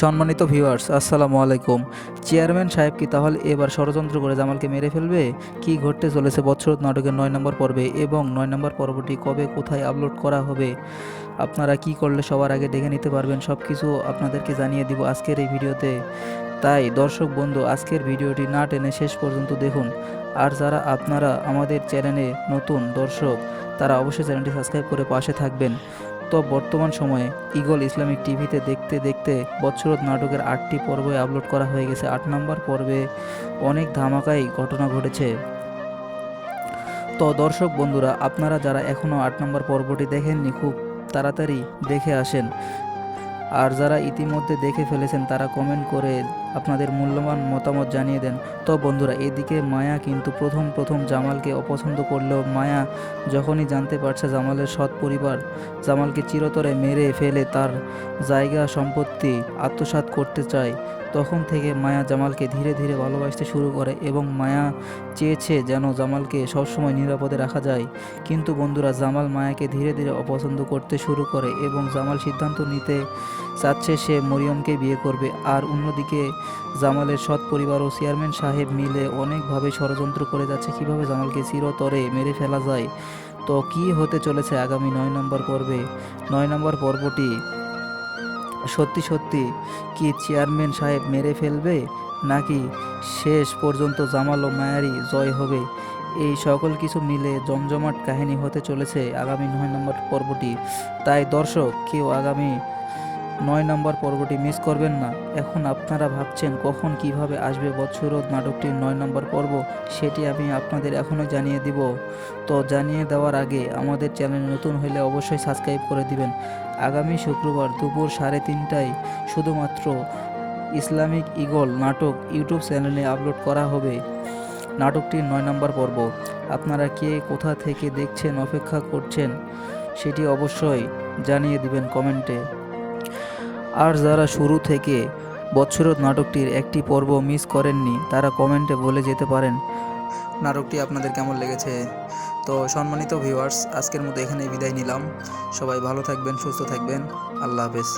সম্মানিত ভিউয়ার্স, আসসালামু আলাইকুম। চেয়ারম্যান সাহেব কি তাহলে এবার ষড়যন্ত্র করে জামালকে মেরে ফেলবে? কি ঘটতে চলেছে বৎসরত নাটকের ৯ নম্বর পর্বে এবং ৯ নম্বর পর্বটি কবে কোথায় আপলোড করা হবে? আপনারা কি করলে সবার আগে দেখে নিতে পারবেন, সব কিছু আপনাদেরকে জানিয়ে দিব আজকের এই ভিডিওতে। তাই দর্শক বন্ধু, আজকের ভিডিওটি না টেনে শেষ পর্যন্ত দেখুন। আর যারা আপনারা আমাদের চ্যানেলে নতুন দর্শক, তারা অবশ্যই চ্যানেলটি সাবস্ক্রাইব করে পাশে থাকবেন। তো বর্তমান সময়ে ঈগল ইসলামিক টিভিতে দেখতে দেখতে বৎসরত নাটকের ৮টি পর্বে আপলোড করা হয়ে গেছে। ৮ নম্বর পর্বে অনেক ধামাকাই ঘটনা ঘটেছে। তো দর্শক বন্ধুরা, আপনারা যারা এখনও ৮ নম্বর পর্বটি দেখেননি, খুব তাড়াতাড়ি দেখে আসেন। আর যারা ইতিমধ্যে দেখে ফেলেছেন, তারা কমেন্ট করে আপনাদের মূল্যবান মতামত জানিয়ে দেন। তো বন্ধুরা, এদিকে মায়া কিন্তু প্রথম জামালকে অপছন্দ করলেও মায়া যখনই জানতে পারছে জামালের সৎ পরিবার জামালকে চিরতরে মেরে ফেলে তার জায়গা সম্পত্তি আত্মসাৎ করতে চায়, তখন থেকে মায়া জামালকে ধীরে ধীরে ভালোবাসতে শুরু করে এবং মায়া চেয়েছে যেন জামালকে সবসময় নিরাপদে রাখা যায়। কিন্তু বন্ধুরা, জামাল মায়াকে ধীরে ধীরে অপছন্দ করতে শুরু করে এবং জামাল সিদ্ধান্ত নিতে চাচ্ছে সে মরিয়মকে বিয়ে করবে। আর অন্যদিকে জামালের সৎ পরিবার ও চেয়ারম্যান সাহেব মিলে অনেকভাবে ষড়যন্ত্র করে যাচ্ছে কিভাবে জামালকে চিরতরে মেরে ফেলা যায়। তো কি হতে চলেছে আগামী ৯ নম্বর পর্বে? ৯ নম্বর পর্বটি সত্যি সত্যি কি চেয়ারম্যান সাহেব মেরে ফেলবে, নাকি শেষ পর্যন্ত জামাল ও মায়ারই জয় হবে? এই সকল কিছু মিলে জমজমাট কাহিনী হতে চলেছে আগামী ৯ নম্বর পর্বটি। তাই দর্শক, কেউ আগামী ৯ নম্বর পর্বটি মিস করবেন না। এখন আপনারা ভাবছেন কখন কিভাবে আসবে বৎসরত নাটকটির ৯ নম্বর পর্ব, সেটি আমি আপনাদের এখনই জানিয়ে দিব। তো জানিয়ে দেওয়ার আগে আমাদের চ্যানেল নতুন হলে অবশ্যই সাবস্ক্রাইব করে দিবেন। আগামী শুক্রবার দুপুর 3:30টায় শুধুমাত্র ইসলামিক ঈগল নাটক ইউটিউব চ্যানেলে আপলোড করা হবে নাটকটির ৯ নম্বর পর্ব। আপনারা কে কোথা থেকে দেখছেন, অপেক্ষা করছেন, সেটি অবশ্যই জানিয়ে দিবেন কমেন্টে। আর যারা শুরু থেকে বৎসরত নাটকটির একটি পর্ব মিস করেননি, তারা কমেন্টে বলে যেতে পারেন নাটকটি আপনাদের কেমন লেগেছে। তো সম্মানিত ভিউয়ার্স, আজকের মতো এখানেই বিদায় নিলাম। সবাই ভালো থাকবেন, সুস্থ থাকবেন। আল্লাহ হাফেজ।